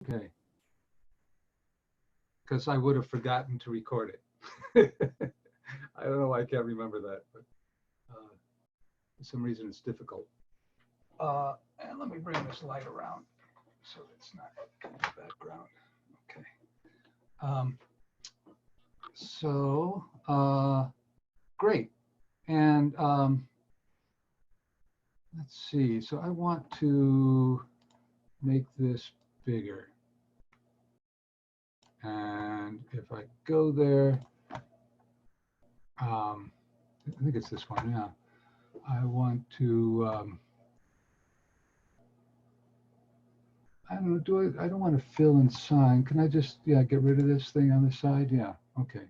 Okay. Because I would have forgotten to record it. I don't know why I can't remember that, but for some reason it's difficult. And let me bring this light around so it's not in the background. Okay. Great. And let's see. So I want to make this bigger. And if I go there, I think it's this one, yeah. I want to, I don't know, I don't want to fill and sign. Can I just, yeah, get rid of this thing on the side? Yeah, okay.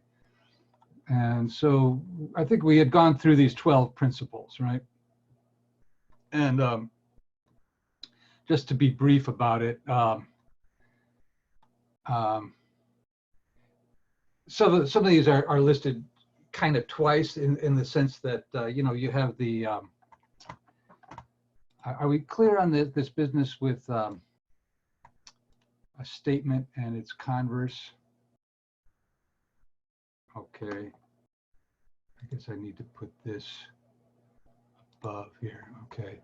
And so I think we had gone through these 12 principles, right? And just to be brief about it, some of these are listed kind of twice in the sense that, you know, you have the, are we clear on this business with a statement and its converse? Okay. I guess I need to put this above here. Okay.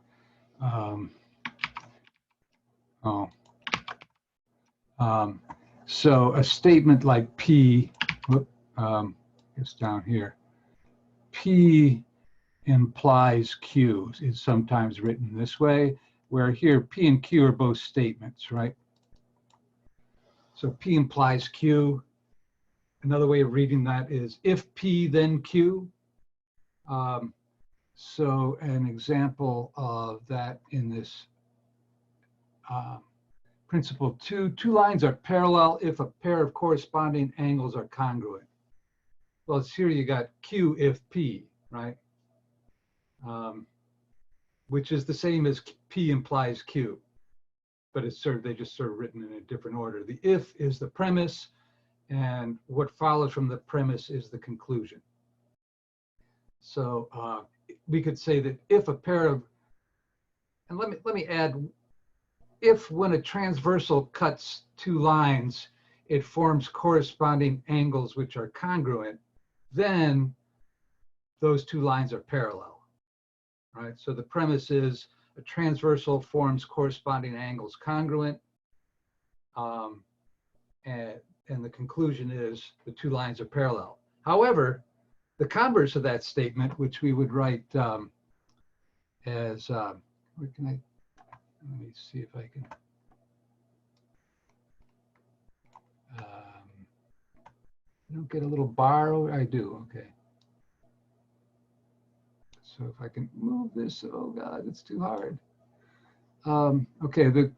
So a statement like P, it's down here. P implies Q is sometimes written this way, where here P and Q are both statements, right? So P implies Q. Another way of reading that is if P, then Q. So an example of that in this principle two lines are parallel if a pair of corresponding angles are congruent. Well, it's here you got Q if P, right? Which is the same as P implies Q, but it's they just sort of written in a different order. The if is the premise, and what follows from the premise is the conclusion. So we could say that if a pair of, and let me add, if when a transversal cuts two lines, it forms corresponding angles which are congruent, then those two lines are parallel, right? So the premise is a transversal forms corresponding angles congruent, and the conclusion is the two lines are parallel. However, the converse of that statement, which we would write as, where can I, let me see if I can, I don't get a little bar over, I do, okay. So if I can move this, oh God, it's too hard. Okay, the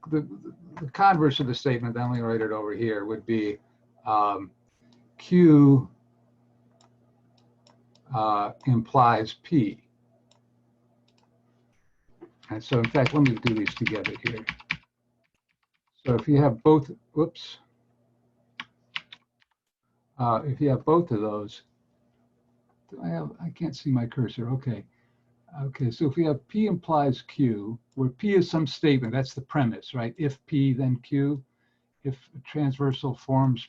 converse of the statement, then we write it over here, would be Q implies P. And so in fact, let me do these together here. So if you have both, whoops. If you have both of those, I can't see my cursor, okay. Okay, so if we have P implies Q, where P is some statement, that's the premise, right? If P, then Q. If a transversal forms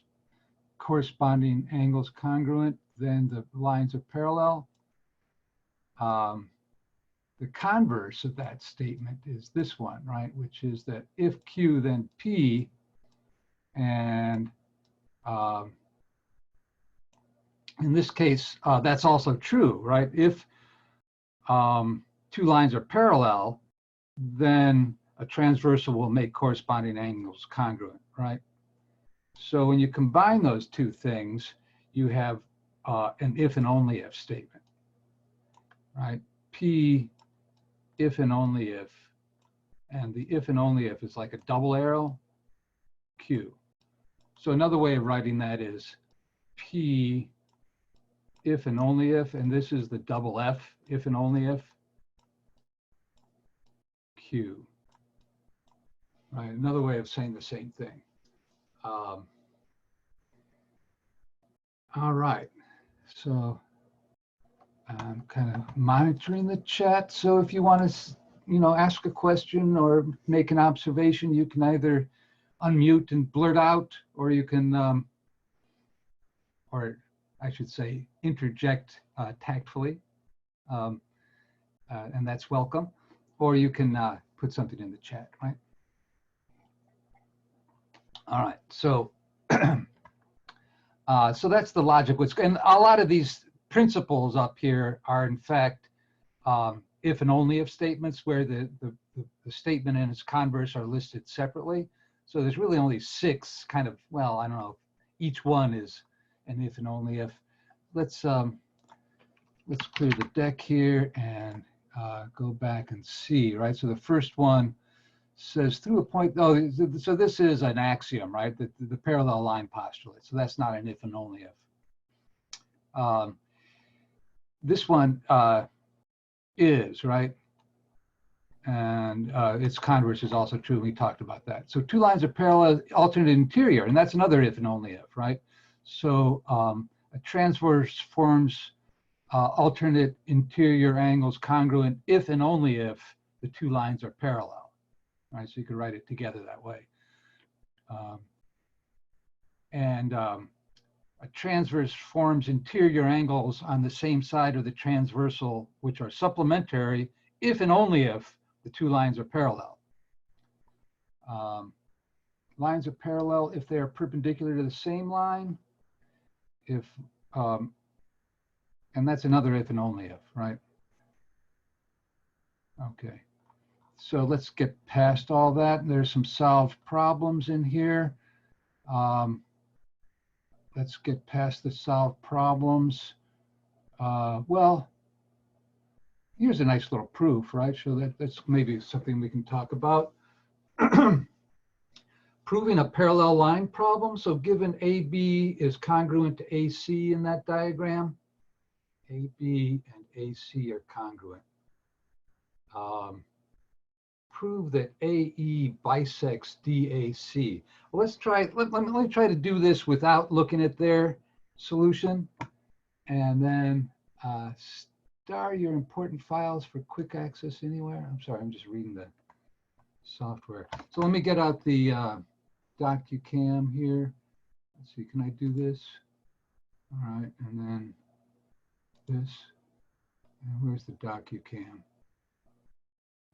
corresponding angles congruent, then the lines are parallel. The converse of that statement is this one, right? Which is that if Q, then P, and in this case, that's also true, right? If two lines are parallel, then a transversal will make corresponding angles congruent, right? So when you combine those two things, you have an if and only if statement, right? P, if and only if, and the if and only if is like a double arrow, Q. So another way of writing that is P, if and only if, and this is the double F, if and only if, Q. Right, another way of saying the same thing. All right, so I'm kind of monitoring the chat. So if you want to, you know, ask a question or make an observation, you can either unmute and blurt out, or you can, or I should say, interject tactfully, and that's welcome. Or you can put something in the chat, right? All right, so so that's the logic. And a lot of these principles up here are, in fact, if and only if statements where the statement and its converse are listed separately. So there's really only 6 kind of, well, I don't know, each one is an if and only if. Let's clear the deck here and go back and see, right? So the first one says through a point, oh, so this is an axiom, right? The parallel line postulate. So that's not an if and only if. This one is, right? And its converse is also true. We talked about that. So 2 lines are parallel, alternate interior, and that's another if and only if, right? So a transverse forms alternate interior angles congruent if and only if the 2 lines are parallel, right? So you could write it together that way. A transverse forms interior angles on the same side of the transversal, which are supplementary if and only if the 2 lines are parallel. Lines are parallel if they are perpendicular to the same line, if, and that's another if and only if, right? Okay, so let's get past all that. There's some solved problems in here. Let's get past the solved problems. Well, here's a nice little proof, right? So that's maybe something we can talk about. Proving a parallel line problem. So given AB is congruent to AC in that diagram, AB and AC are congruent. Prove that AE bisects DAC. Well, let's try, let me try to do this without looking at their solution, and then star your important files for quick access anywhere. I'm sorry, I'm just reading the software. So let me get out the DocuCam here. Let's see, can I do this? All right, and then this. And where's the DocuCam?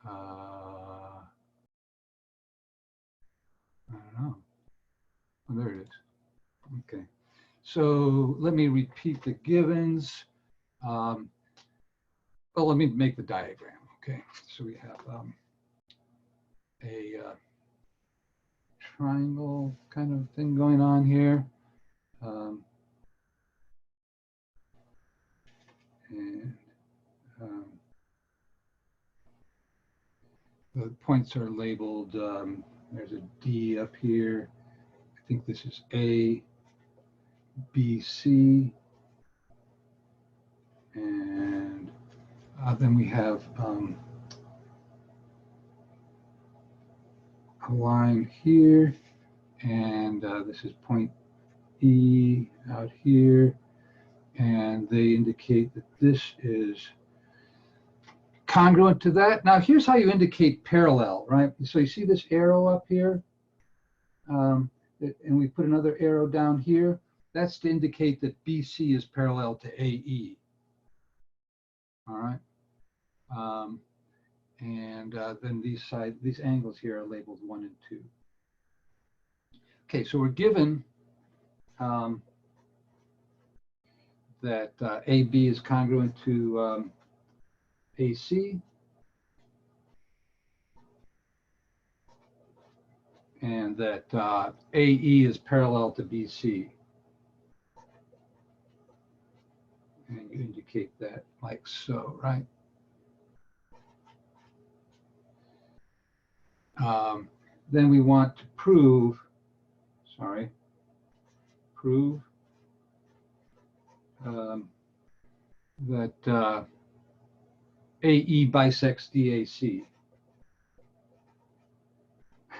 I don't know. Oh, there it is. Okay. So let me repeat the givens. Well, let me make the diagram. Okay. So we have a triangle kind of thing going on here. The points are labeled. There's a D up here. I think this is A, B, C. And then we have a line here. And this is point E out here. And they indicate that this is congruent to that. Now, here's how you indicate parallel, right? So you see this arrow up here? And we put another arrow down here. That's to indicate that BC is parallel to AE. All right. Then these angles here are labeled 1 and 2. Okay, so we're given that AB is congruent to AC, and that AE is parallel to BC. And you indicate that like so, right? Then we want to prove, that AE bisects DAC.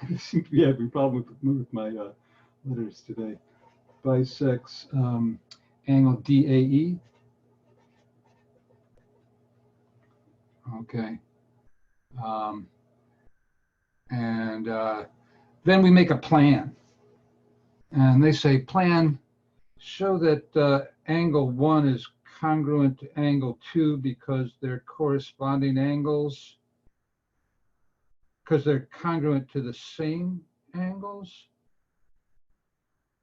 I seem to be having a problem with my letters today. Bisects angle DAE. Okay. then we make a plan. And they say, plan, show that angle 1 is congruent to angle 2 because they're corresponding angles, because they're congruent to the same angles.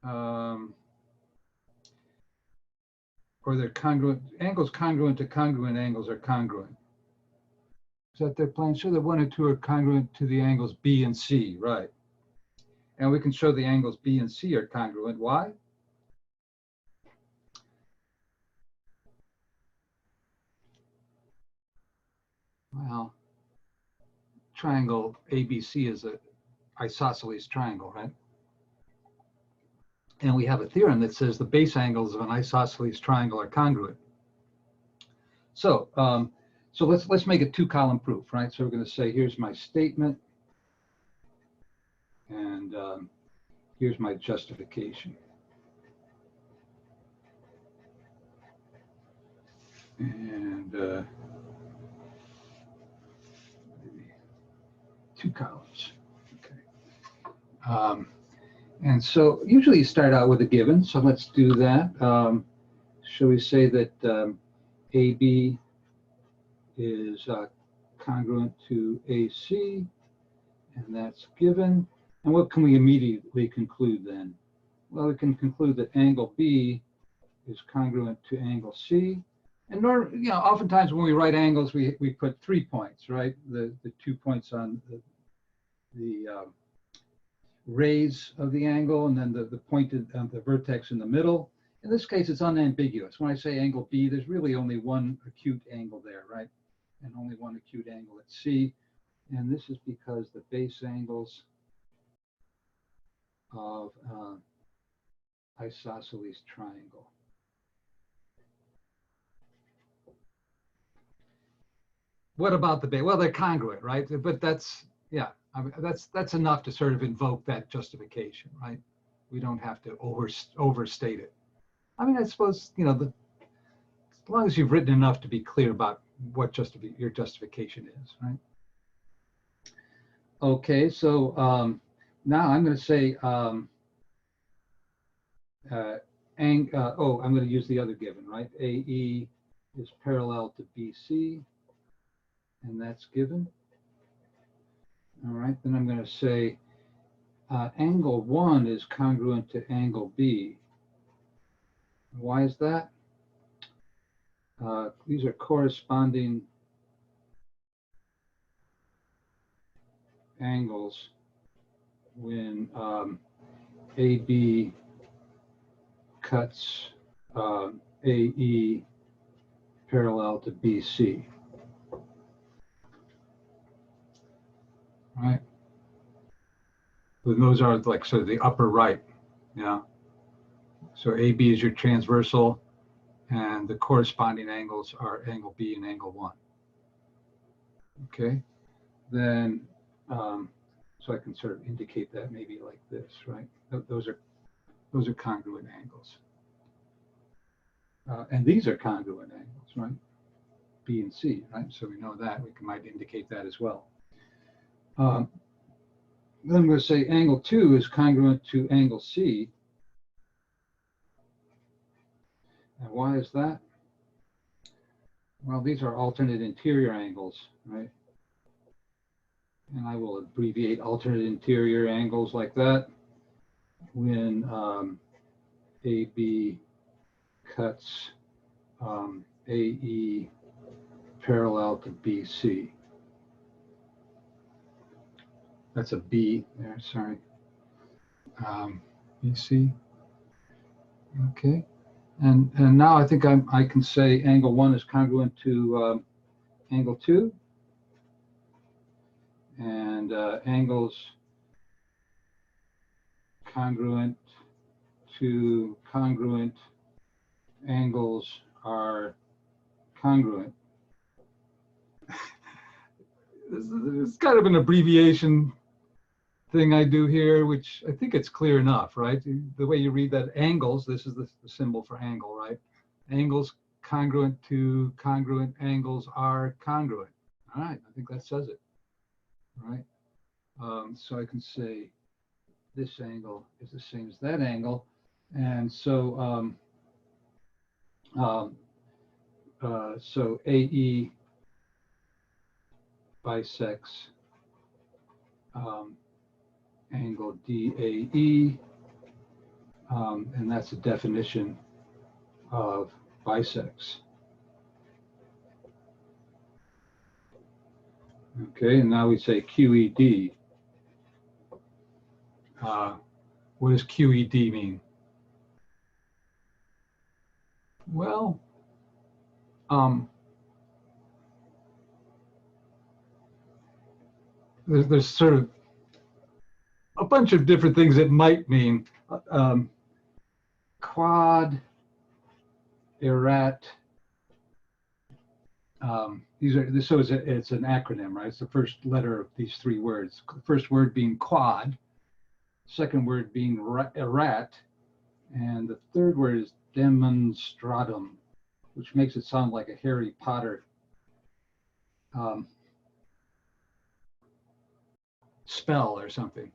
Or they're congruent, angles congruent to congruent angles are congruent. Is that their plan? Show that 1 and 2 are congruent to the angles B and C, right? And we can show the angles B and C are congruent. Why? Well, triangle ABC is an isosceles triangle, right? And we have a theorem that says the base angles of an isosceles triangle are congruent. So, so let's make it 2-column proof, right? So we're going to say, here's my statement, and here's my justification. And 2 columns. Okay. And so usually you start out with a given. So let's do that. Shall we say that AB is congruent to AC, and that's given. And what can we immediately conclude then? Well, we can conclude that angle B is congruent to angle C. And oftentimes when we write angles, we put 3 points, right? The 2 points on the rays of the angle, and then the pointed the vertex in the middle. In this case, it's unambiguous. When I say angle B, there's really only one acute angle there, right? And only one acute angle at C. And this is because the base angles of isosceles triangle. What about the base? Well, they're congruent, right? But that's, yeah, I mean, that's enough to sort of invoke that justification, right? We don't have to overstate it. I mean, I suppose, as long as you've written enough to be clear about what your justification is, right? Okay, so now I'm going to say, I'm going to use the other given, right? AE is parallel to BC, and that's given. All right, then I'm going to say angle 1 is congruent to angle B. Why is that? These are corresponding angles when AB cuts AE parallel to BC. Right? Those are like sort of the upper right, yeah. So AB is your transversal, and the corresponding angles are angle B and angle 1. Okay, then so I can sort of indicate that maybe like this, right? Those are congruent angles, and these are congruent angles, right? B and C, right? So we know that we might indicate that as well. Then I'm going to say angle 2 is congruent to angle C. And why is that? Well, these are alternate interior angles, right? And I will abbreviate alternate interior angles like that when AB cuts AE parallel to BC. That's a B there, sorry. BC. Okay. And now I think I can say angle 1 is congruent to angle 2. And angles congruent to congruent angles are congruent. It's kind of an abbreviation thing I do here, which I think it's clear enough, right? The way you read that, angles, this is the symbol for angle, right? Angles congruent to congruent angles are congruent. All right, I think that says it, all right? So I can say this angle is the same as that angle. And so, so AE bisects angle DAE, and that's a definition of bisects. Okay, and now we say QED. What does QED mean? Well, there's sort of a bunch of different things it might mean. Quad, erat. These are so it's an acronym, right? It's the first letter of these three words. The first word being quad, second word being erat, and the third word is demonstratum, which makes it sound like a Harry Potter spell or something.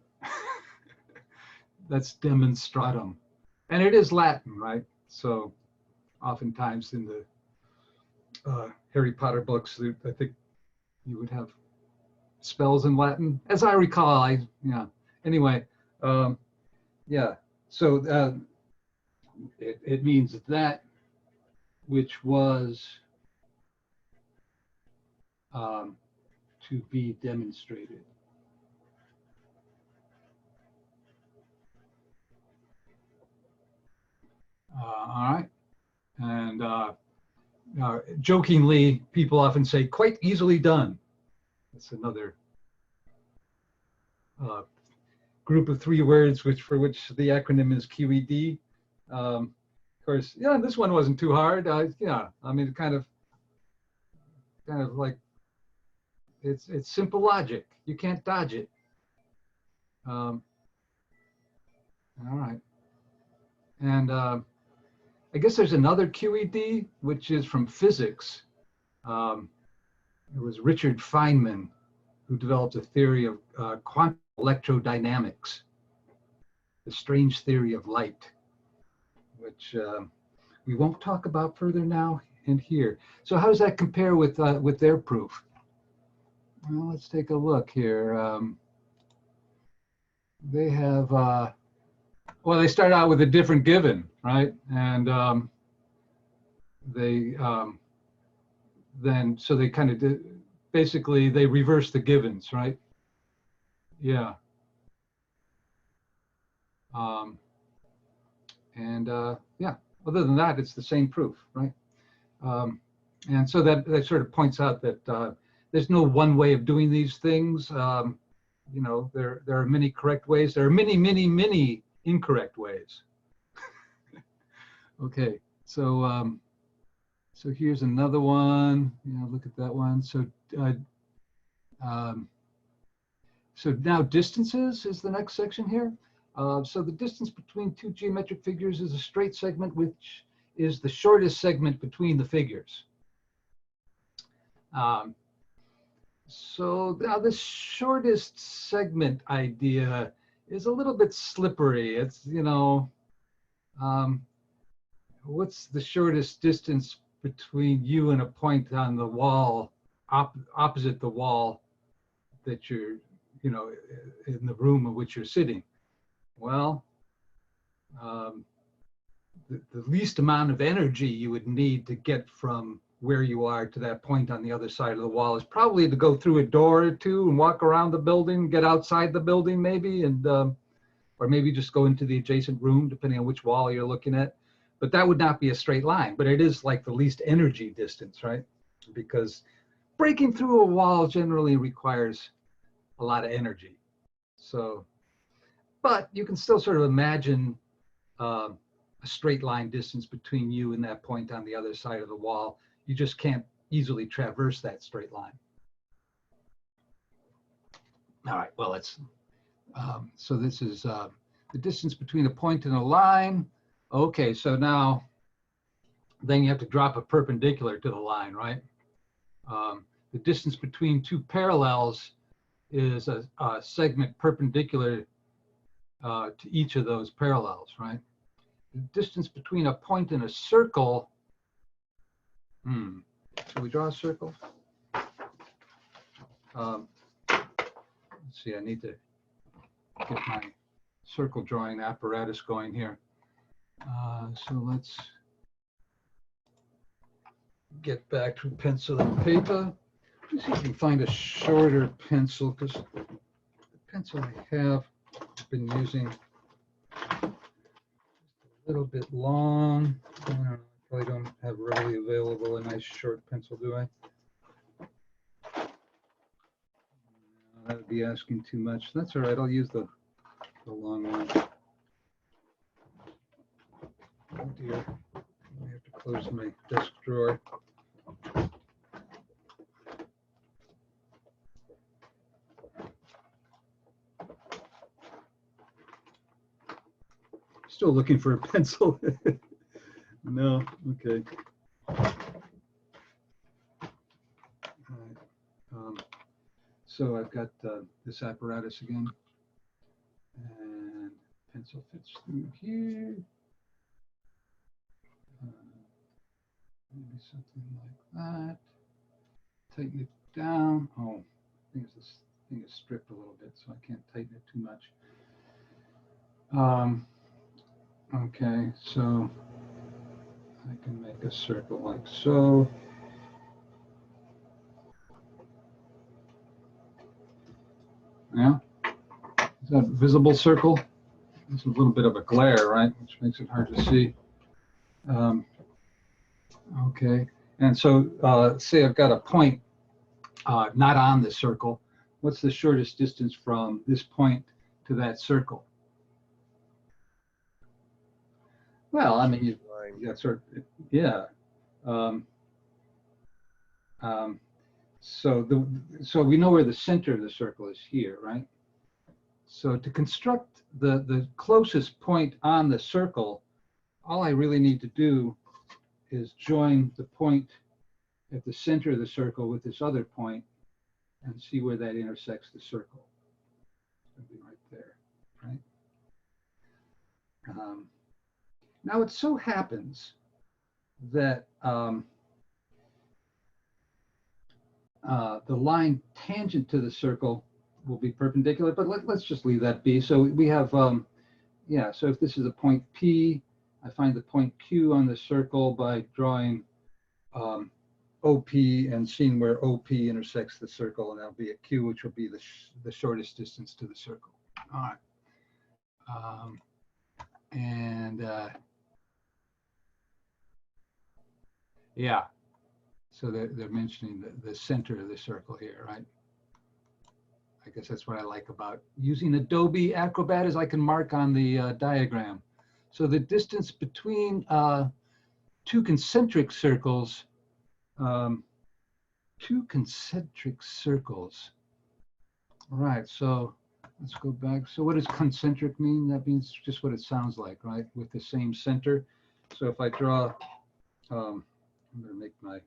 That's demonstratum, and it is Latin, right? So oftentimes in the Harry Potter books, I think you would have spells in Latin, as I recall. Anyway, yeah. So it means that which was to be demonstrated. All right, and jokingly, people often say "quite easily done." That's another group of three words for which the acronym is QED. Of course, yeah, this one wasn't too hard. Yeah, I mean, kind of like it's simple logic. You can't dodge it. All right, and I guess there's another QED, which is from physics. It was Richard Feynman who developed a theory of quantum electrodynamics, the strange theory of light, which we won't talk about further now and here. So how does that compare with their proof? Well, let's take a look here. They have, well, they start out with a different given, right? And then, so they kind of basically they reverse the givens, right? Yeah. Yeah, other than that, it's the same proof, right? And so that sort of points out that there's no one way of doing these things. You know, there are many correct ways. There are many incorrect ways. Okay, so so here's another one. You know, look at that one. So so now distances is the next section here. So the distance between two geometric figures is a straight segment, which is the shortest segment between the figures. So now the shortest segment idea is a little bit slippery. It's, you know, what's the shortest distance between you and a point on the wall, opposite the wall that you're, you know, in the room in which you're sitting? Well, the least amount of energy you would need to get from where you are to that point on the other side of the wall is probably to go through a door or two and walk around the building, get outside the building maybe, and or maybe just go into the adjacent room, depending on which wall you're looking at. But that would not be a straight line, but it is like the least energy distance, right? Because breaking through a wall generally requires a lot of energy. So, but you can still sort of imagine a straight line distance between you and that point on the other side of the wall. You just can't easily traverse that straight line. All right, well, let's, so this is the distance between a point and a line. Okay, so now, then you have to drop a perpendicular to the line, right? The distance between two parallels is a segment perpendicular to each of those parallels, right? The distance between a point and a circle. Should we draw a circle? Let's see, I need to get my circle drawing apparatus going here. So let's get back to pencil and paper. Let's see if I can find a shorter pencil, because the pencil I have been using a little bit long. I don't know, I probably don't have readily available a nice short pencil, do I? That would be asking too much. That's all right, I'll use the long one. Oh dear, I have to close my desk drawer. Still looking for a pencil. No, okay. All right. So I've got this apparatus again, and pencil fits through here. Maybe something like that. Tighten it down. Oh, I think this thing is stripped a little bit, so I can't tighten it too much. Okay, so I can make a circle like so. Yeah, is that a visible circle? There's a little bit of a glare, right, which makes it hard to see. Okay, and so say I've got a point not on the circle. What's the shortest distance from this point to that circle? Well, I mean, you got sort of, yeah. So we know where the center of the circle is here, right? So to construct the closest point on the circle, all I really need to do is join the point at the center of the circle with this other point and see where that intersects the circle. It'll be right there, right? Now it so happens that the line tangent to the circle will be perpendicular, but let's just leave that be. So we have, yeah, so if this is a point P, I find the point Q on the circle by drawing OP and seeing where OP intersects the circle, and that'll be a Q, which will be the shortest distance to the circle. All right. Yeah, so they're mentioning the center of the circle here, right? I guess that's what I like about using Adobe Acrobat, is I can mark on the diagram. So the distance between two concentric circles, All right, so let's go back. So what does concentric mean? That means just what it sounds like, right? With the same center. So if I draw, I'm going to make my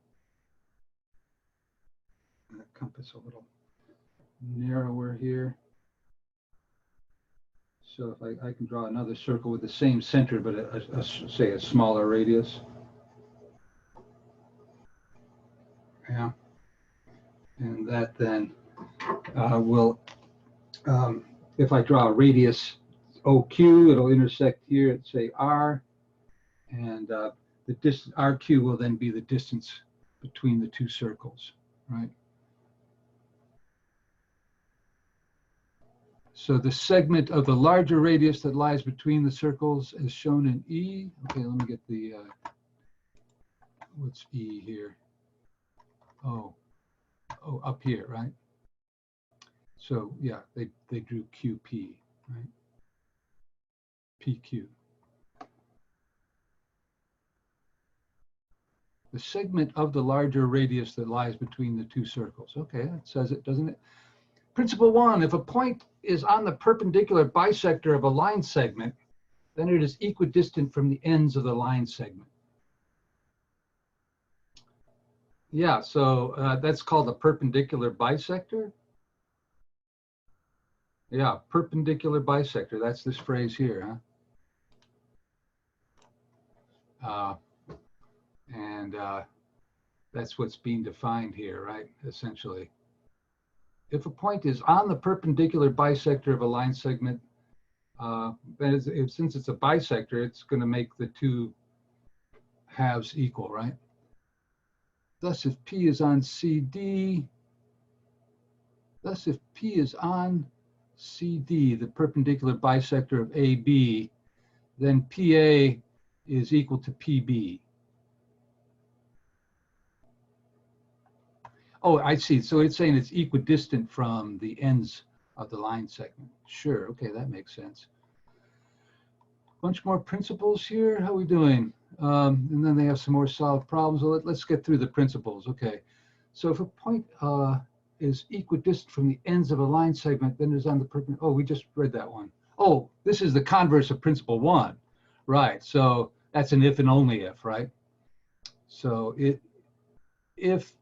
compass a little narrower here. So if I can draw another circle with the same center, but say a smaller radius. Yeah. And that then will, if I draw a radius OQ, it'll intersect here at say R, and the distance RQ will then be the distance between the two circles, right? So the segment of the larger radius that lies between the circles is shown in E. Okay, let me get the, what's E here? Oh, up here, right? So yeah, they drew QP, right? PQ. The segment of the larger radius that lies between the two circles. Okay, that says it, doesn't it? Principle 1, if a point is on the perpendicular bisector of a line segment, then it is equidistant from the ends of the line segment. Yeah, so that's called a perpendicular bisector. Yeah, perpendicular bisector. That's this phrase here, huh? And that's what's being defined here, right? Essentially. If a point is on the perpendicular bisector of a line segment, since it's a bisector, it's going to make the two halves equal, right? Thus, if P is on CD, the perpendicular bisector of AB, then PA is equal to PB. Oh, I see. So it's saying it's equidistant from the ends of the line segment. Sure. Okay, that makes sense. Bunch more principles here. How are we doing? And then they have some more solved problems. So let's get through the principles. Okay. So if a point is equidistant from the ends of a line segment, then it's on the perpendicular. Oh, we just read that one. Oh, this is the converse of principle one. Right. So that's an if and only if, right? So if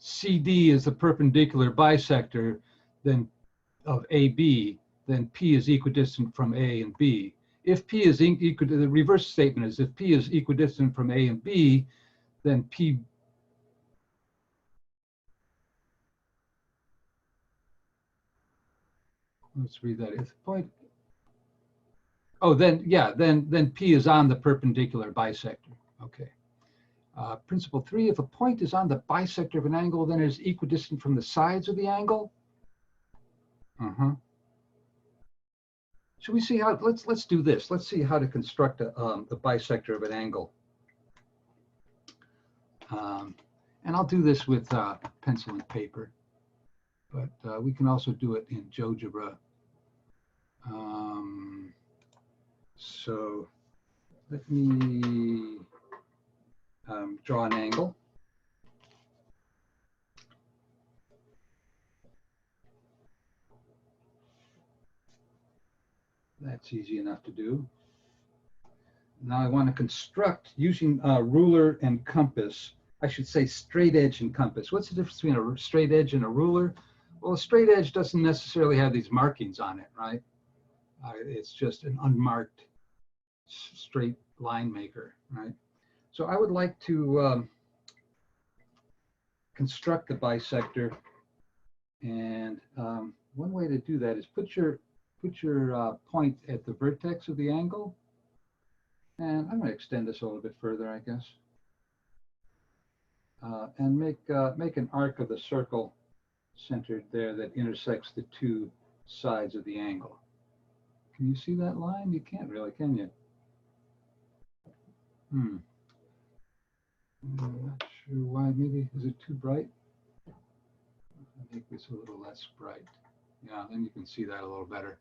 CD is the perpendicular bisector then of AB, then P is equidistant from A and B. If P is the reverse statement is if P is equidistant from A and B, then P. Let's read that. If the point. Oh, then yeah, then P is on the perpendicular bisector. Okay. Principle 3, if a point is on the bisector of an angle, then it is equidistant from the sides of the angle. Should we see how, let's do this. Let's see how to construct the bisector of an angle. And I'll do this with pencil and paper, but we can also do it in GeoGebra. So let me draw an angle. That's easy enough to do. Now I want to construct using ruler and compass. I should say straight edge and compass. What's the difference between a straight edge and a ruler? Well, a straight edge doesn't necessarily have these markings on it, right? It's just an unmarked straight line maker, right? So I would like to construct the bisector, and one way to do that is put your point at the vertex of the angle, and I'm going to extend this a little bit further, I guess, and make an arc of the circle centered there that intersects the two sides of the angle. Can you see that line? You can't really, can you? I'm not sure why. Maybe is it too bright? I'll make this a little less bright. Yeah, then you can see that a little better.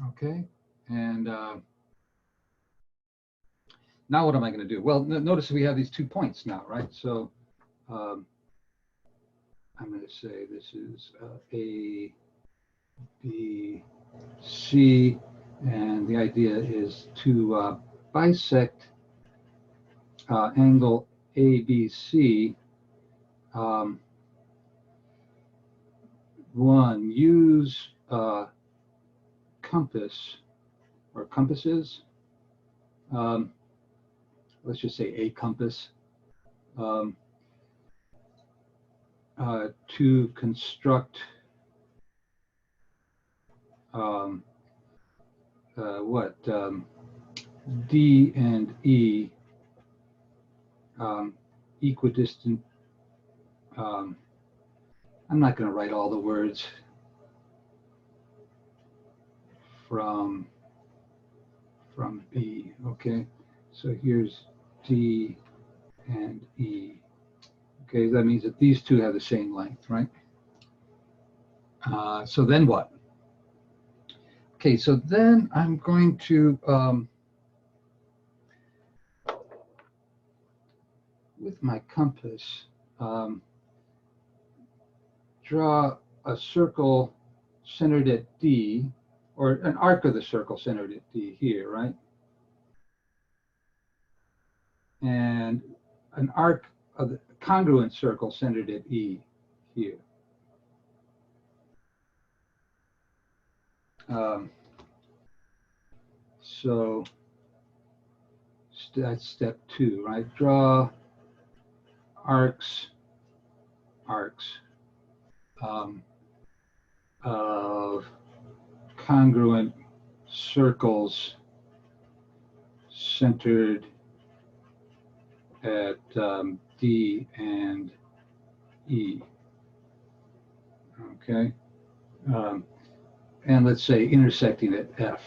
Okay, and now what am I going to do? Well, notice we have these 2 points now, right? So I'm going to say this is A, B, C, and the idea is to bisect angle ABC. One, use compass or compasses. Let's just say a compass to construct D and E equidistant. I'm not going to write all the words from B. Okay, so here's D and E. Okay, that means that these two have the same length, right? So then what? Okay, so then I'm going to, with my compass, draw a circle centered at D, or an arc of the circle centered at D here, right? And an arc of the congruent circle centered at E here. So that's step 2, right? Draw arcs of congruent circles centered at D and E. Okay. And let's say intersecting at F.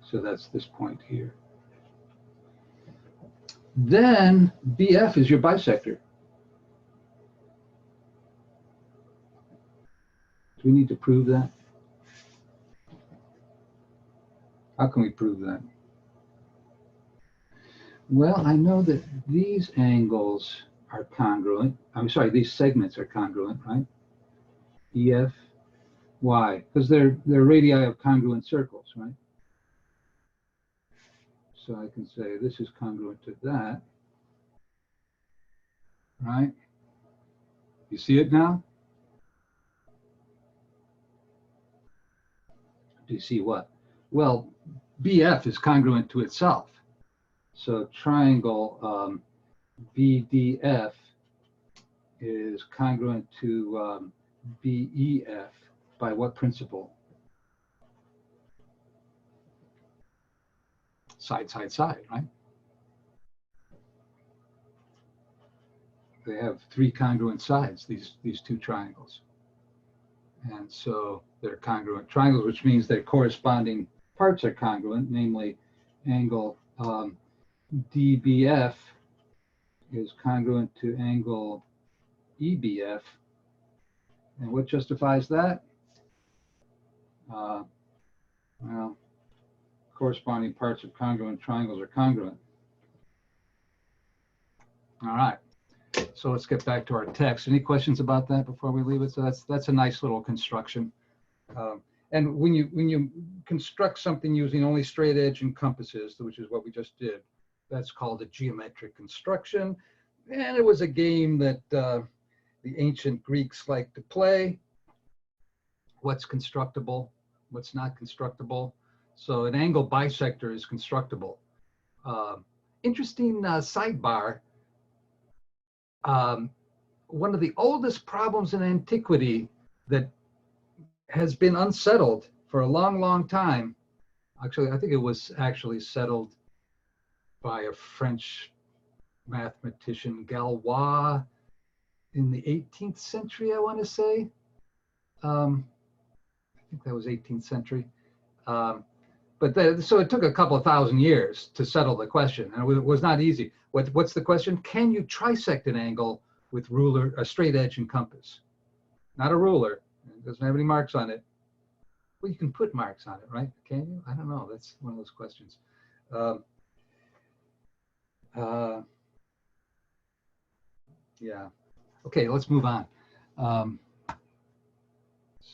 So that's this point here. Then BF is your bisector. Do we need to prove that? How can we prove that? Well, I know that these angles are congruent. I'm sorry, these segments are congruent, right? EF. Why? Because they're radii of congruent circles, right? So I can say this is congruent to that, right? You see it now? Do you see what? Well, BF is congruent to itself. So triangle BDF is congruent to BEF by what principle? Side, side, side, right? They have 3 congruent sides, these 2 triangles. And so they're congruent triangles, which means their corresponding parts are congruent, namely angle DBF is congruent to angle EBF. And what justifies that? Well, corresponding parts of congruent triangles are congruent. All right. So let's get back to our text. Any questions about that before we leave it? So that's a nice little construction. And when you construct something using only straight edge and compasses, which is what we just did, that's called a geometric construction. And it was a game that the ancient Greeks liked to play. What's constructible? What's not constructible? So an angle bisector is constructible. Interesting sidebar. One of the oldest problems in antiquity that has been unsettled for a long, long time. Actually, I think it was actually settled by a French mathematician, Galois, in the 18th century, I want to say. I think that was 18th century. So it took a couple of thousand years to settle the question, and it was not easy. What's the question? Can you trisect an angle with ruler, a straight edge and compass? Not a ruler. It doesn't have any marks on it. Well, you can put marks on it, right? Can you? I don't know. That's one of those questions. Yeah. Okay, let's move on. So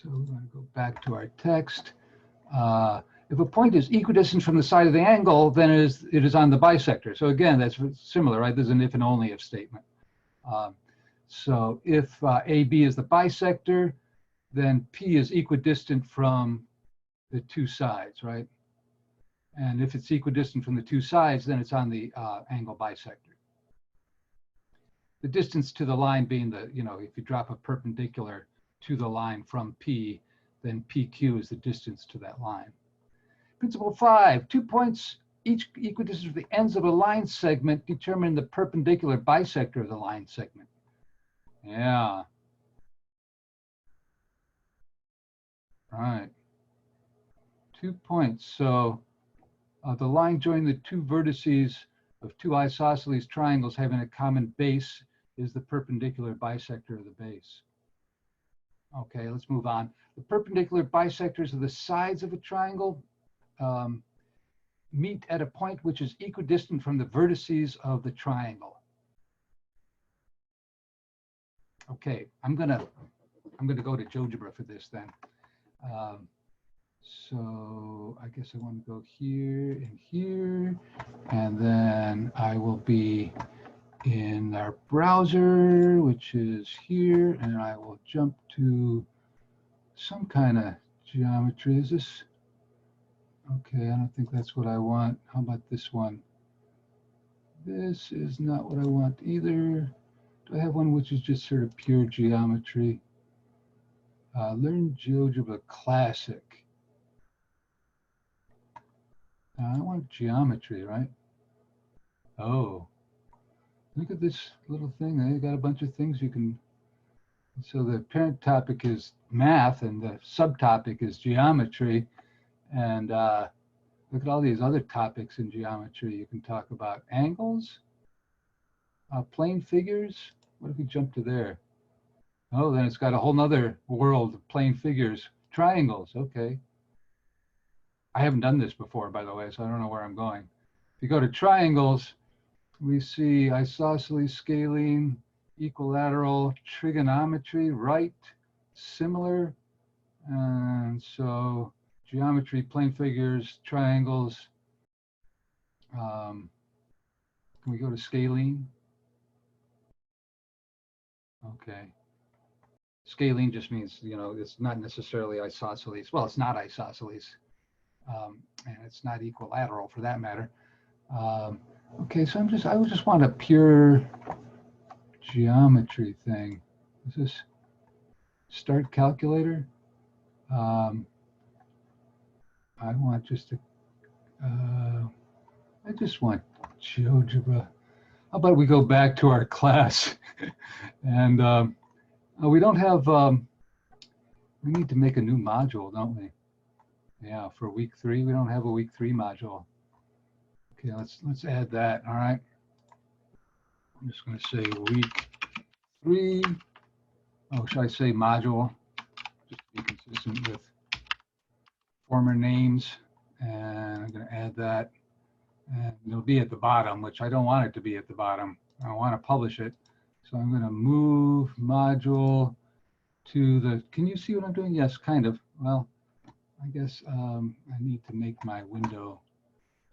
we're going to go back to our text. If a point is equidistant from the side of the angle, then it is on the bisector. So again, that's similar, right? There's an if and only if statement. So if AB is the bisector, then P is equidistant from the 2 sides, right? And if it's equidistant from the 2 sides, then it's on the angle bisector. The distance to the line being if you drop a perpendicular to the line from P, then PQ is the distance to that line. Principle 5, 2 points each equidistant from the ends of a line segment determine the perpendicular bisector of the line segment. Yeah. Right. 2 points. So the line joining the 2 vertices of 2 isosceles triangles having a common base is the perpendicular bisector of the base. Okay, let's move on. The perpendicular bisectors of the sides of a triangle meet at a point which is equidistant from the vertices of the triangle. Okay, I'm gonna go to GeoGebra for this then. So I guess I want to go here and here, and then I will be in our browser, which is here, and I will jump to some kind of geometry. Is this? Okay, I don't think that's what I want. How about this one? This is not what I want either. Do I have one which is just sort of pure geometry? Learn GeoGebra Classic. I want geometry, right? Oh, look at this little thing. They got a bunch of things you can. So the parent topic is math, and the subtopic is geometry. And look at all these other topics in geometry. You can talk about angles, plane figures. What if we jump to there? Oh, then it's got a whole nother world of plane figures. Triangles, okay. I haven't done this before, by the way, so I don't know where I'm going. If you go to triangles, we see isosceles, scalene, equilateral, trigonometry, right, similar. And so geometry, plane figures, triangles. Can we go to scalene? Okay. Scalene just means, it's not necessarily isosceles. Well, it's not isosceles. And it's not equilateral for that matter. Okay, so I would just want a pure geometry thing. Is this start calculator? I want just I just want GeoGebra. How about we go back to our class? And we don't have, we need to make a new module, don't we? Yeah, for week 3, we don't have a week 3 module. Okay, let's add that. All right. I'm just going to say week 3. Oh, should I say module? Just to be consistent with former names. And I'm going to add that. And it'll be at the bottom, which I don't want it to be at the bottom. I want to publish it. So I'm going to move module to the, can you see what I'm doing? Yes, kind of. Well, I guess I need to make my window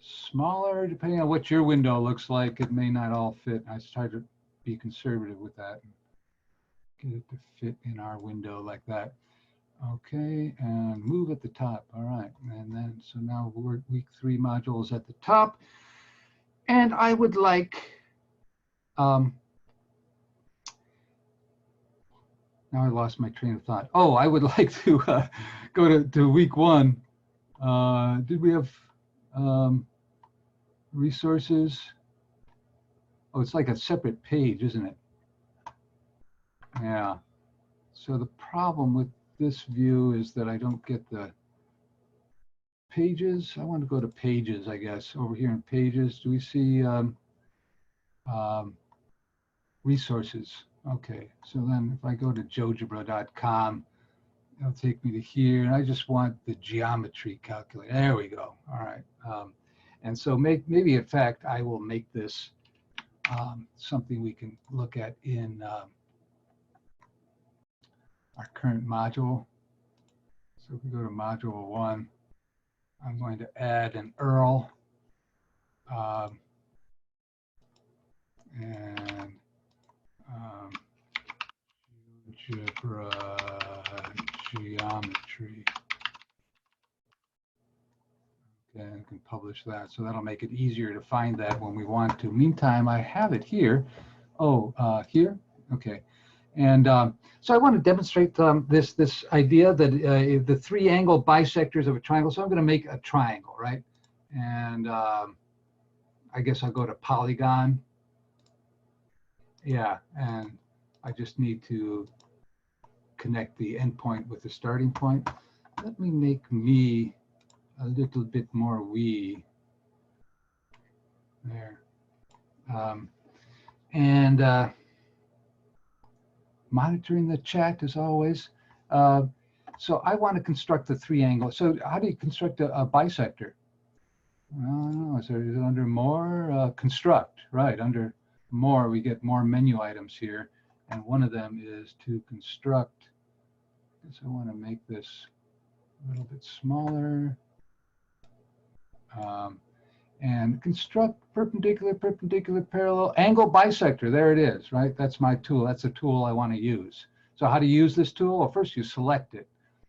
smaller, depending on what your window looks like. It may not all fit. I try to be conservative with that. Get it to fit in our window like that. Okay, and move at the top. All right, and then so now we're week 3 modules at the top. And I would like, now I lost my train of thought. Oh, I would like to go to week 1. Did we have resources? Oh, it's like a separate page, isn't it? Yeah. So the problem with this view is that I don't get the pages. I want to go to pages, I guess. Over here in pages, do we see resources? Okay, so then if I go to geogebra.com, it'll take me to here, and I just want the geometry calculator. There we go. All right. And so maybe, in fact, I will make this something we can look at in our current module. So if we go to module 1, I'm going to add an URL and GeoGebra geometry. Okay, I can publish that. So that'll make it easier to find that when we want to. Meantime, I have it here. Oh, here? Okay. And so I want to demonstrate this idea that the 3 angle bisectors of a triangle. So I'm going to make a triangle, right? And I guess I'll go to polygon. Yeah, and I just need to connect the endpoint with the starting point. Let me make me a little bit more wee. There. And monitoring the chat as always. So I want to construct the 3 angles. So how do you construct a bisector? Well, is it under more? Construct, right? Under more, we get more menu items here. And one of them is to construct. I guess I want to make this a little bit smaller. and construct perpendicular, perpendicular, parallel, angle bisector. There it is, right? That's my tool. That's a tool I want to use. So how do you use this tool? Well, first you select it.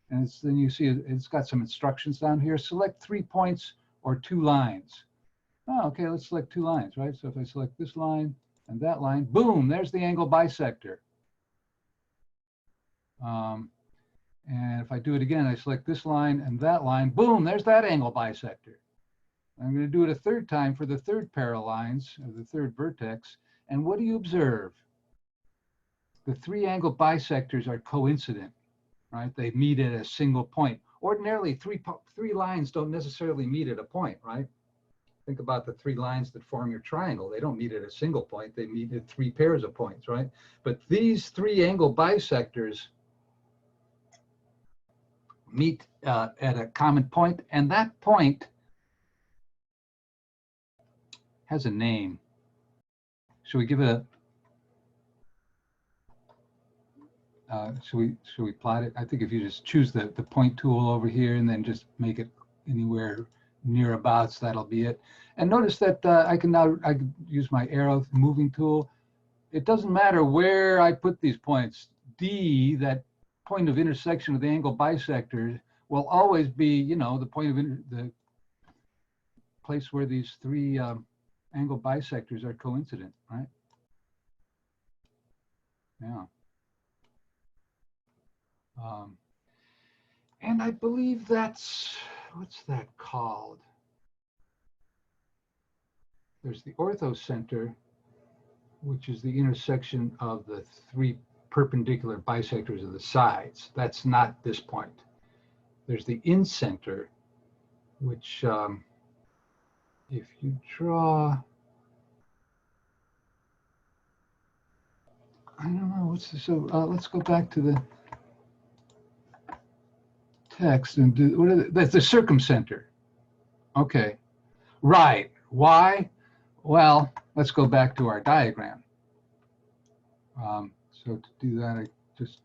And then you see it's got some instructions down here. Select 3 points or 2 lines. Oh, okay, let's select 2 lines, right? So if I select this line and that line, boom, there's the angle bisector. And if I do it again, I select this line and that line, boom, there's that angle bisector. I'm going to do it a third time for the third pair of lines, or the third vertex. And what do you observe? The 3 angle bisectors are coincident, right? They meet at a single point. Ordinarily, three lines don't necessarily meet at a point, right? Think about the 3 lines that form your triangle. They don't meet at a single point. They meet at 3 pairs of points, right? But these 3 angle bisectors meet at a common point, and that point has a name. Should we give it a, should we plot it? I think if you just choose the point tool over here and then just make it anywhere near abouts, that'll be it. And notice that I can use my arrow moving tool. It doesn't matter where I put these points. D, that point of intersection of the angle bisectors, will always be, you know, the point of the place where these 3 angle bisectors are coincident, right? Yeah. And I believe that's, what's that called? There's the orthocenter, which is the intersection of the 3 perpendicular bisectors of the sides. That's not this point. There's the incenter, which if you draw, I don't know, what's this? So let's go back to the text and do, what are that's the circumcenter. Okay, right. Why? Well, let's go back to our diagram. So to do that, I just,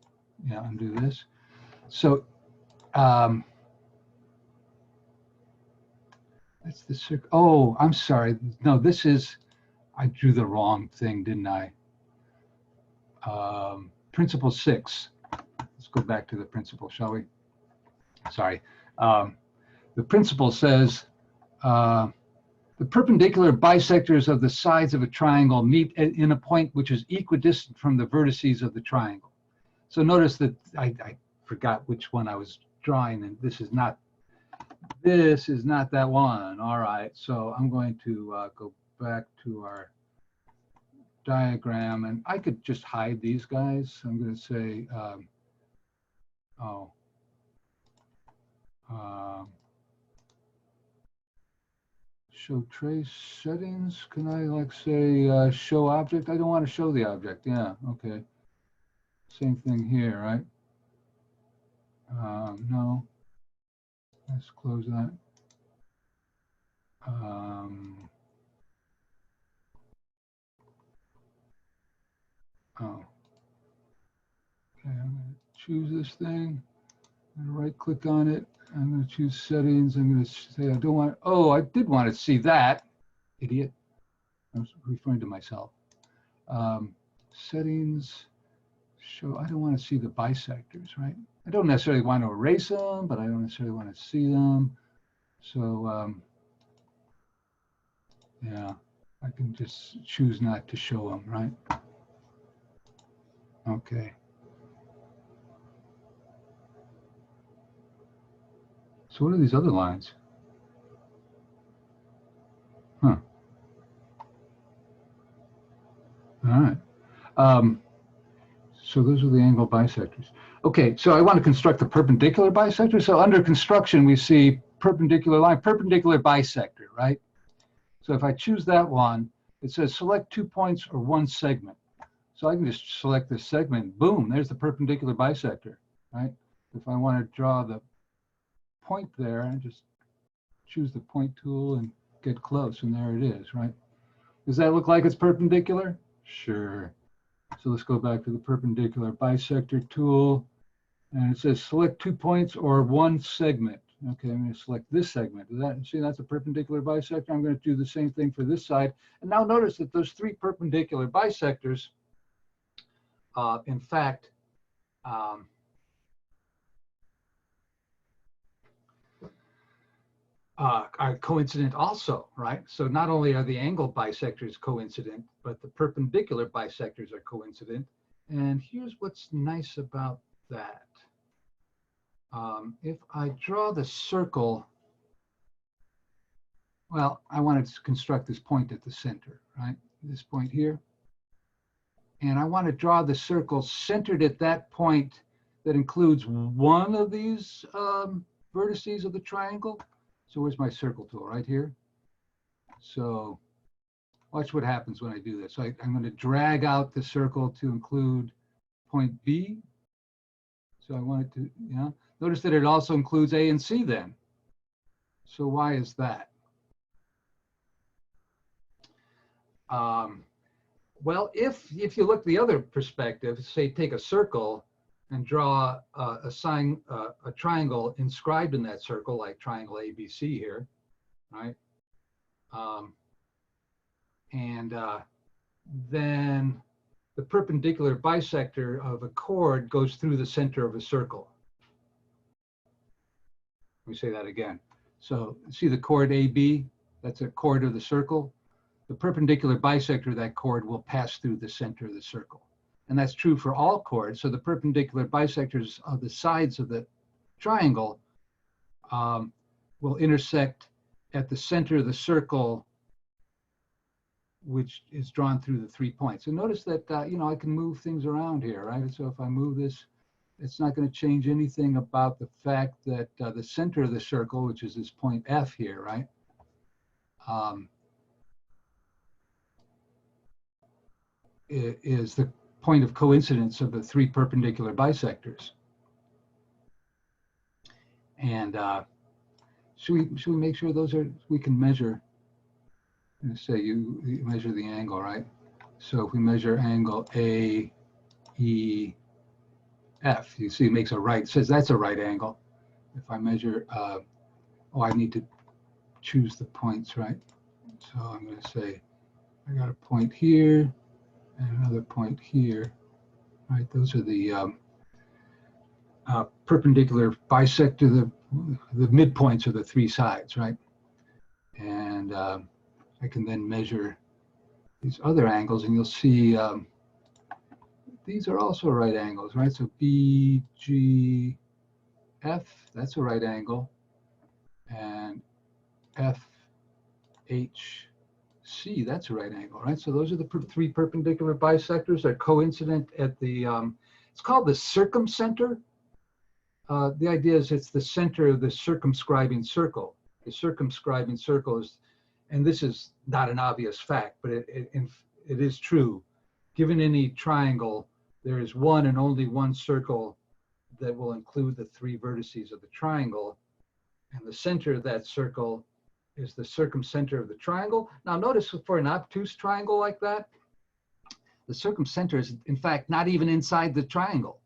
undo this. So that's the circle. Oh, I'm sorry. No, this is, I drew the wrong thing, didn't I? Principle 6. Let's go back to the principle, shall we? Sorry. The principle says the perpendicular bisectors of the sides of a triangle meet in a point which is equidistant from the vertices of the triangle. So notice that I forgot which one I was drawing, and this is not that one. All right, so I'm going to go back to our diagram, and I could just hide these guys. I'm going to say, show trace settings. Can I like say show object? I don't want to show the object. Yeah, okay. Same thing here, right? No. Let's close that. Oh, okay, I'm going to choose this thing. I'm going to right click on it. I'm going to choose settings. I'm going to say I don't want, oh, I did want to see that. Idiot. I was referring to myself. Settings, show, I don't want to see the bisectors, right? I don't necessarily want to erase them, but I don't necessarily want to see them. So, yeah, I can just choose not to show them, right? Okay. So what are these other lines? Huh. All right. So those are the angle bisectors. Okay, so I want to construct the perpendicular bisector. So under construction, we see perpendicular line, perpendicular bisector, right? So if I choose that one, it says select 2 points or 1 segment. So I can just select this segment, boom, there's the perpendicular bisector, right? If I want to draw the point there, I just choose the point tool and get close, and there it is, right? Does that look like it's perpendicular? Sure. So let's go back to the perpendicular bisector tool, and it says select 2 points or 1 segment. Okay, I'm going to select this segment. See, that's a perpendicular bisector. I'm going to do the same thing for this side. And now notice that those three perpendicular bisectors, in fact, are coincident also, right? So not only are the angle bisectors coincident, but the perpendicular bisectors are coincident. And here's what's nice about that. If I draw the circle, well, I want to construct this point at the center, right? This point here. And I want to draw the circle centered at that point that includes one of these vertices of the triangle. So where's my circle tool? Right here. So watch what happens when I do this. So I'm going to drag out the circle to include point B. So I want it to, notice that it also includes A and C then. So why is that? Well, if you look the other perspective, say take a circle and draw a triangle inscribed in that circle, like triangle ABC here, right? Then the perpendicular bisector of a chord goes through the center of a circle. Let me say that again. So see the chord AB, that's a chord of the circle. The perpendicular bisector of that chord will pass through the center of the circle. And that's true for all chords. So the perpendicular bisectors of the sides of the triangle will intersect at the center of the circle, which is drawn through the 3 points. And notice that, I can move things around here, right? So if I move this, it's not going to change anything about the fact that the center of the circle, which is this point F here, right? Is the point of coincidence of the three perpendicular bisectors. And should we make sure those we can measure? Let's say you measure the angle, right? So if we measure angle AEF, you see it makes a right, it says that's a right angle. If I measure, I need to choose the points, right? So I'm going to say I got a point here and another point here, right? Those are the perpendicular bisector, the midpoints of the three sides, right? And I can then measure these other angles, and you'll see these are also right angles, right? So BGF, that's a right angle, and FHC, that's a right angle, right? So those are the three perpendicular bisectors that are coincident at the, it's called the circumcenter. The idea is it's the center of the circumscribing circle. The circumscribing circle is, and this is not an obvious fact, but it is true. Given any triangle, there is one and only one circle that will include the three vertices of the triangle. And the center of that circle is the circumcenter of the triangle. Now notice for an obtuse triangle like that, the circumcenter is in fact not even inside the triangle.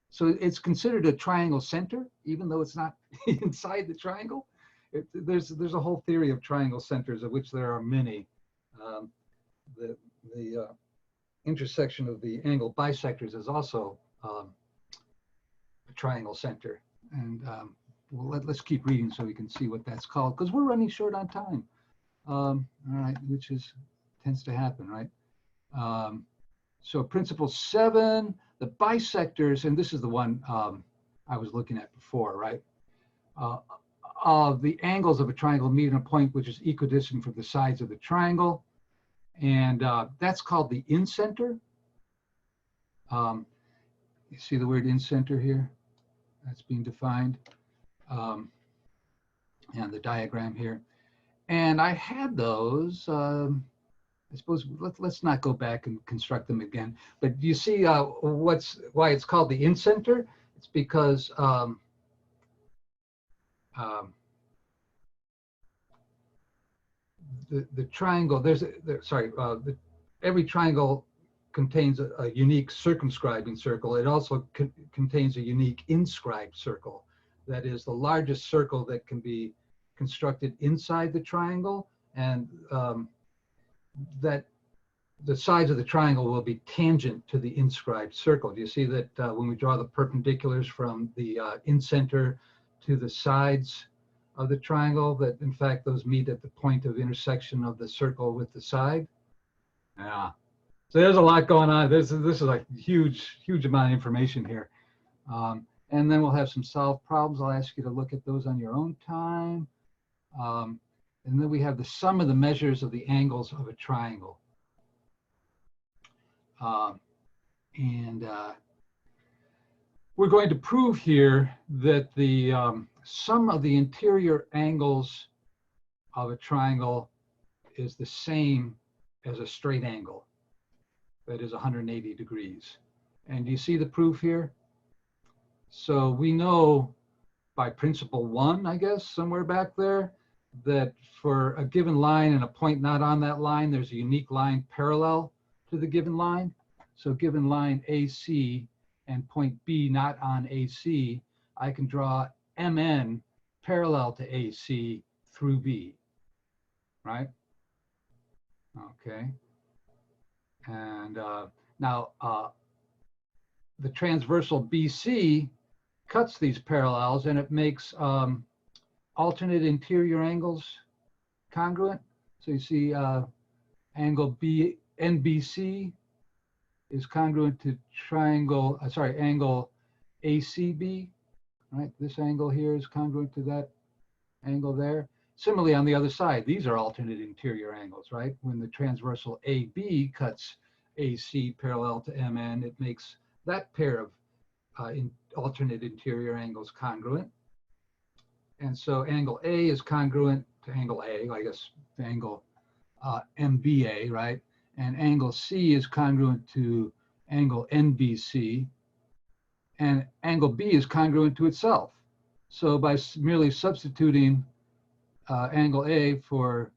So it's considered a triangle center, even though it's not inside the triangle. There's a whole theory of triangle centers, of which there are many. The intersection of the angle bisectors is also a triangle center. And let's keep reading so we can see what that's called, because we're running short on time. All right, which tends to happen, right? So principle 7, the bisectors, and this is the one I was looking at before, right? Of the angles of a triangle meet a point which is equidistant from the sides of the triangle. And that's called the incenter. You see the word incenter here? That's being defined. And the diagram here. And I had those, I suppose, let's not go back and construct them again. But you see why it's called the incenter? It's because the triangle, every triangle contains a unique circumscribing circle. It also contains a unique inscribed circle. that is the largest circle that can be constructed inside the triangle, and that the sides of the triangle will be tangent to the inscribed circle. Do you see that when we draw the perpendiculars from the incenter to the sides of the triangle, that in fact those meet at the point of intersection of the circle with the side? Yeah. So there's a lot going on. This is a huge amount of information here. And then we'll have some solved problems. I'll ask you to look at those on your own time. And then we have the sum of the measures of the angles of a triangle. We're going to prove here that the sum of the interior angles of a triangle is the same as a straight angle. That is 180 degrees. And do you see the proof here? So we know by principle 1, I guess, somewhere back there, that for a given line and a point not on that line, there's a unique line parallel to the given line. So given line AC and point B not on AC, I can draw MN parallel to AC through B, right? Okay. And now the transversal BC cuts these parallels, and it makes alternate interior angles congruent. So you see angle NBC is congruent to angle ACB, right? This angle here is congruent to that angle there. Similarly, on the other side, these are alternate interior angles, right? When the transversal AB cuts AC parallel to MN, it makes that pair of alternate interior angles congruent. And so angle A is congruent to angle A, I guess the angle MBA, right? And angle C is congruent to angle NBC. And angle B is congruent to itself. So by merely substituting angle A for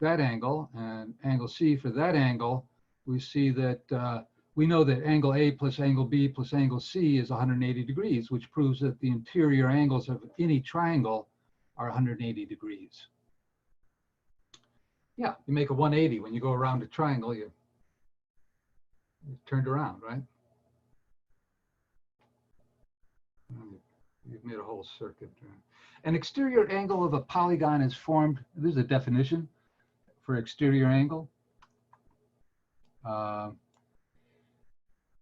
that angle and angle C for that angle, we see that we know that angle A plus angle B plus angle C is 180 degrees, which proves that the interior angles of any triangle are 180 degrees. Yeah, you make a 180 when you go around a triangle, you turned around, right? You've made a whole circuit. An exterior angle of a polygon is formed. This is a definition for exterior angle.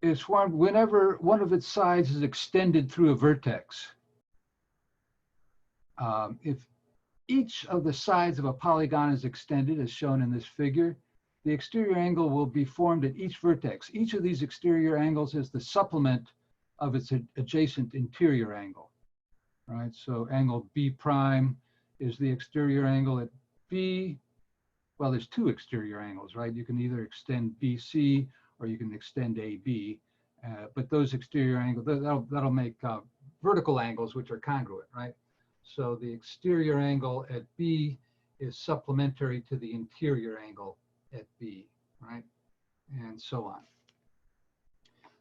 Is formed whenever one of its sides is extended through a vertex. If each of the sides of a polygon is extended, as shown in this figure, the exterior angle will be formed at each vertex. Each of these exterior angles is the supplement of its adjacent interior angle. Right, so angle B prime is the exterior angle at B. Well, there's two exterior angles, right? You can either extend BC or you can extend AB, but those exterior angles, that'll make vertical angles which are congruent, right? So the exterior angle at B is supplementary to the interior angle at B, right? And so on.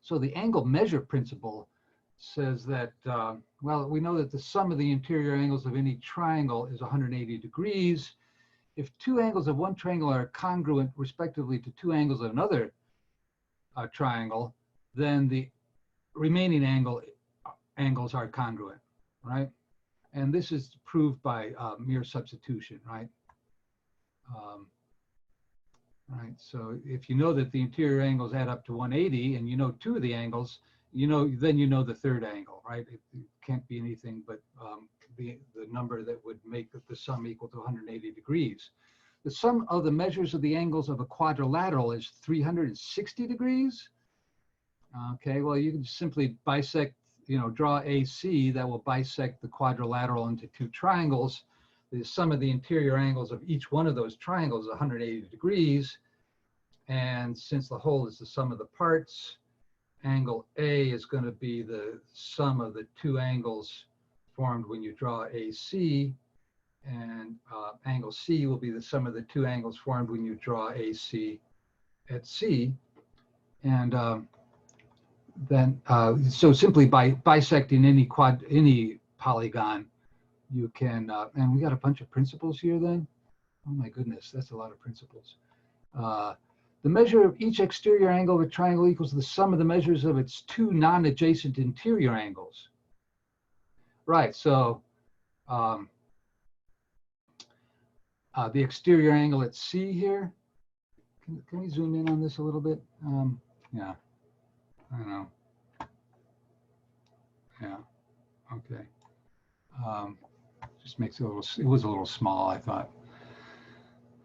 So the angle measure principle says that, well, we know that the sum of the interior angles of any triangle is 180 degrees. If two angles of one triangle are congruent respectively to two angles of another triangle, then the remaining angles are congruent, right? And this is proved by mere substitution, right? Right, so if you know that the interior angles add up to 180 and you know two of the angles, then you know the third angle, right? It can't be anything but the number that would make the sum equal to 180 degrees. The sum of the measures of the angles of a quadrilateral is 360 degrees. Okay, well, you can simply bisect, draw AC that will bisect the quadrilateral into two triangles. The sum of the interior angles of each one of those triangles is 180 degrees. And since the whole is the sum of the parts, angle A is going to be the sum of the two angles formed when you draw AC, and angle C will be the sum of the two angles formed when you draw AC at C. And then, so simply by bisecting any polygon, you can, and we got a bunch of principles here then. Oh my goodness, that's a lot of principles. The measure of each exterior angle of a triangle equals the sum of the measures of its two non-adjacent interior angles. Right, so the exterior angle at C here, can we zoom in on this a little bit? Yeah, I don't know. Yeah, okay. Just makes it a little, it was a little small, I thought.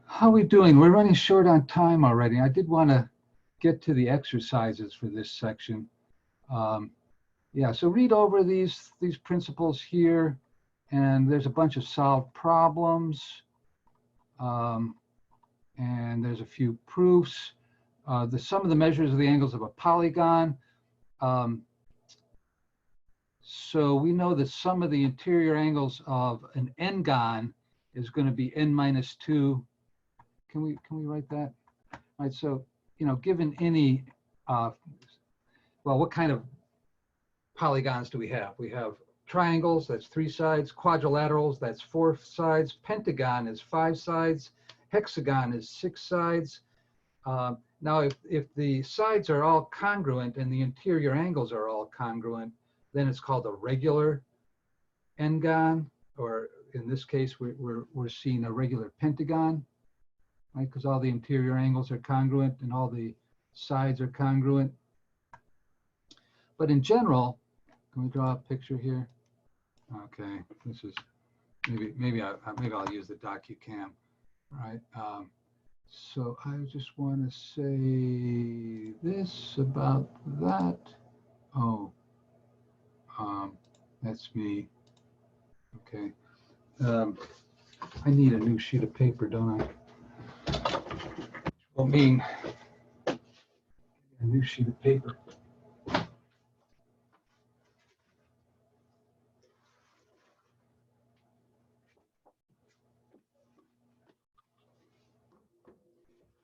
How are we doing? We're running short on time already. I did want to get to the exercises for this section. Yeah, so read over these principles here, and there's a bunch of solved problems, and there's a few proofs. The sum of the measures of the angles of a polygon. So we know the sum of the interior angles of an n-gon is going to be n minus 2. Can we write that? All right, so, you know, given any, well, what kind of polygons do we have? We have triangles, that's 3 sides, quadrilaterals, that's 4 sides, pentagon is 5 sides, hexagon is 6 sides. Now, if the sides are all congruent and the interior angles are all congruent, then it's called a regular n-gon, or in this case, we're seeing a regular pentagon, right? Because all the interior angles are congruent and all the sides are congruent. But in general, can we draw a picture here? Okay, this is maybe I'll use the DocuCam, right? So I just want to say this about that. Oh, that's me. Okay. I need a new sheet of paper, don't I? Well, mean a new sheet of paper.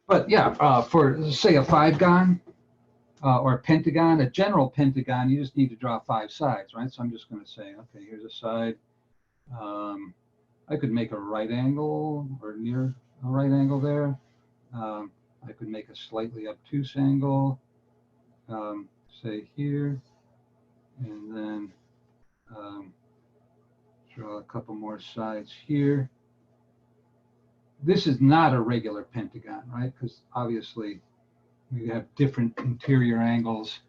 But yeah, for say a 5-gon or a pentagon, a general pentagon, you just need to draw 5 sides, right? So I'm just going to say, okay, here's a side. I could make a right angle or near a right angle there. I could make a slightly obtuse angle, say here, and then draw a couple more sides here. This is not a regular pentagon, right? Because obviously we have different interior angles.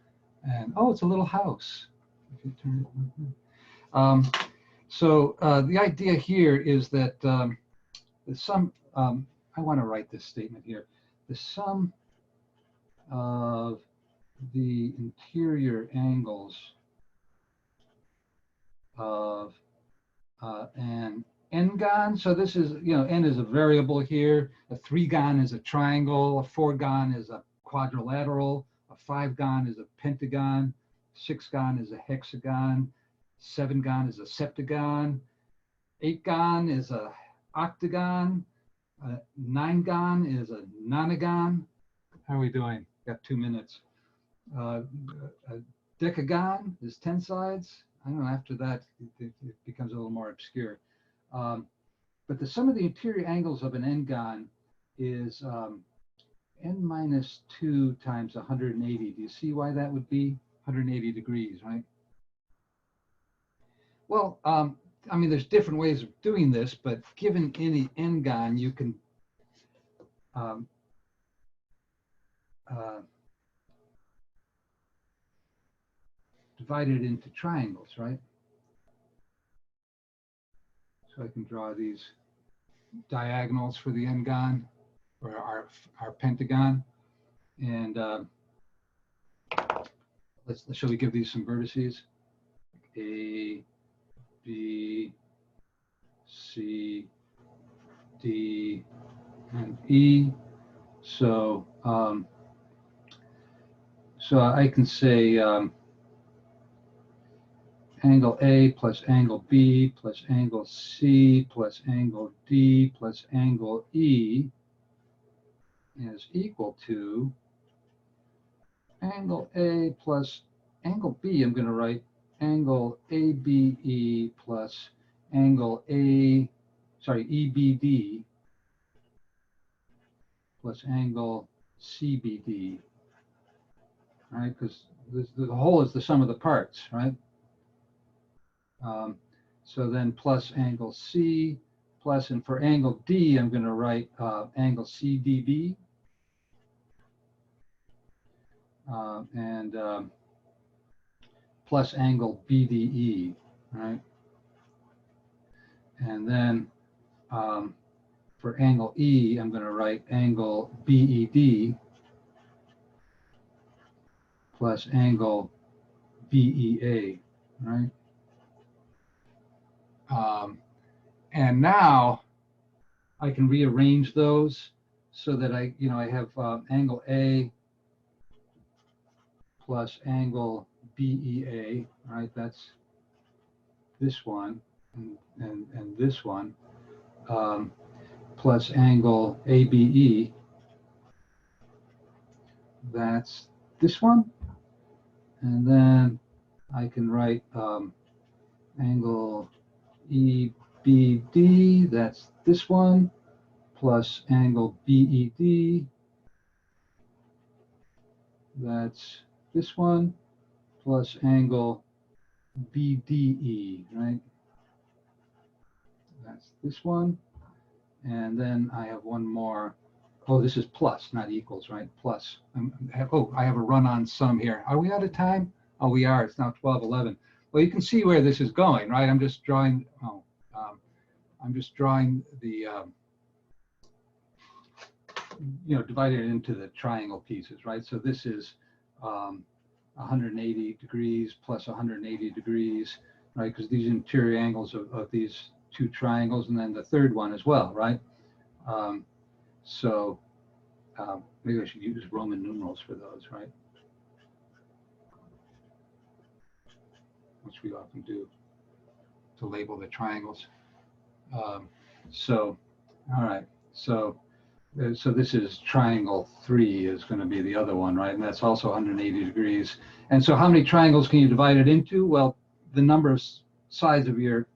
And oh, it's a little house. If you turn it. So the idea here is that the sum, I want to write this statement here. The sum of the interior angles of an n-gon. So this is, you know, n is a variable here. A 3-gon is a triangle. A 4-gon is a quadrilateral. A 5-gon is a pentagon. 6-gon is a hexagon. 7-gon is a septagon. 8-gon is a octagon. 9-gon is a nonagon. How are we doing? Got 2 minutes. A decagon is 10 sides. I don't know, after that, it becomes a little more obscure. But the sum of the interior angles of an n-gon is n minus 2 times 180. Do you see why that would be 180 degrees, right? Well, I mean, there's different ways of doing this, but given any n-gon, you can divide it into triangles, right? So I can draw these diagonals for the n-gon, or our pentagon. And shall we give these some vertices? A, B, C, D, and E. So so I can say angle A plus angle B plus angle C plus angle D plus angle E is equal to angle A plus angle B. I'm going to write angle ABE plus angle EBD plus angle CBD, right? Because the whole is the sum of the parts, right? So then plus angle C plus, and for angle D, I'm going to write angle CDB and plus angle BDE, right? And then for angle E, I'm going to write angle BED plus angle BEA, right? And now I can rearrange those so that I have angle A plus angle BEA, right? That's this one and this one, plus angle ABE, that's this one. And then I can write angle EBD, that's this one, plus angle BED, that's this one, plus angle BDE, right? That's this one. And then I have one more. Oh, this is plus, not equals, right? Plus. I have a run-on sum here. Are we out of time? Oh, we are. It's now 12:11. Well, you can see where this is going, right? I'm just drawing. I'm just drawing the. Divided it into the triangle pieces, right? So this is 180 degrees plus 180 degrees, right? Because these interior angles of these two triangles, and then the third one as well, right? So maybe I should use Roman numerals for those, right? Which we often do to label the triangles. So, all right. So this is triangle 3 is going to be the other one, right? And that's also 180 degrees. And so how many triangles can you divide it into? Well, the number of sides of your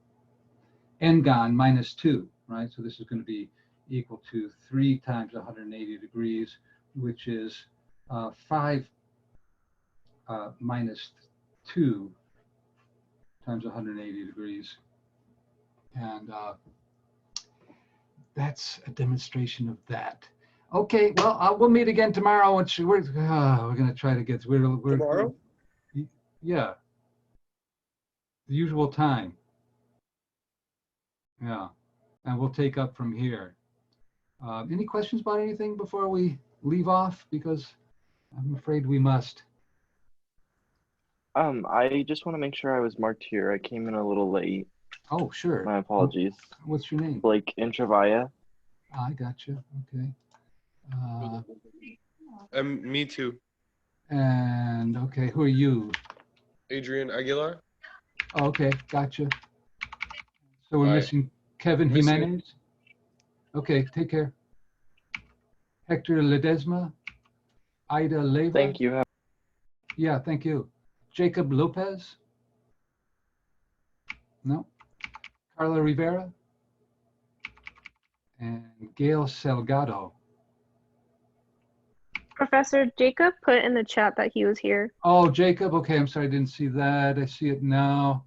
n-gon minus 2, right? So this is going to be equal to 3 times 180 degrees, which is 5 minus 2 times 180 degrees. And that's a demonstration of that. Okay, well, we'll meet again tomorrow. We're going to try to get Tomorrow? Yeah, the usual time. Yeah, and we'll take up from here. Any questions about anything before we leave off? Because I'm afraid we must. I just want to make sure I was marked here. I came in a little late. Oh, sure. My apologies. What's your name? Blake Intravaya. I got you. Okay. Me too. And okay, who are you? Adrian Aguilar. Oh, okay, gotcha. So we're All right. missing Kevin Missing- Jimenez. Okay, take care. Hector Ledesma. Ida Leva. Thank you. Yeah, thank you. Jacob Lopez. No. Carla Rivera. And Gail Salgado. Professor Jacob put in the chat that he was here. Oh, Jacob. Okay, I'm sorry, I didn't see that. I see it now.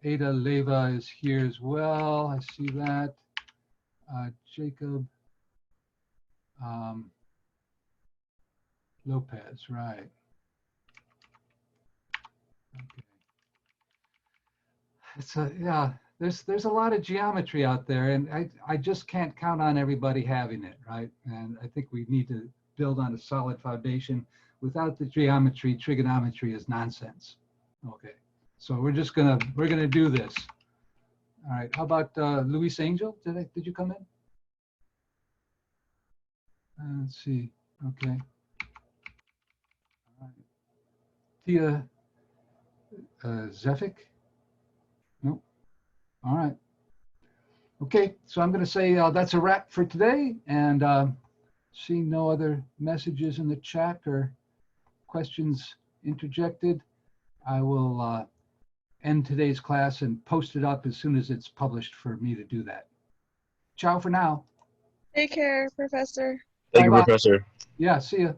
Ada Leva is here as well. I see that. Jacob Lopez, right. Okay. Yeah, there's a lot of geometry out there, and I just can't count on everybody having it, right? And I think we need to build on a solid foundation. Without the geometry, trigonometry is nonsense. Okay, so we're gonna do this. All right, how about Luis Angel? Did you come in? Let's see. Okay. All right. Tia Zefik? Nope. All right. Okay, so I'm going to say that's a wrap for today, and seeing no other messages in the chat or questions interjected, I will end today's class and post it up as soon as it's published for me to do that. Ciao for now. Take care, Professor. Thank you, Bye-bye. Professor. Yeah, see ya.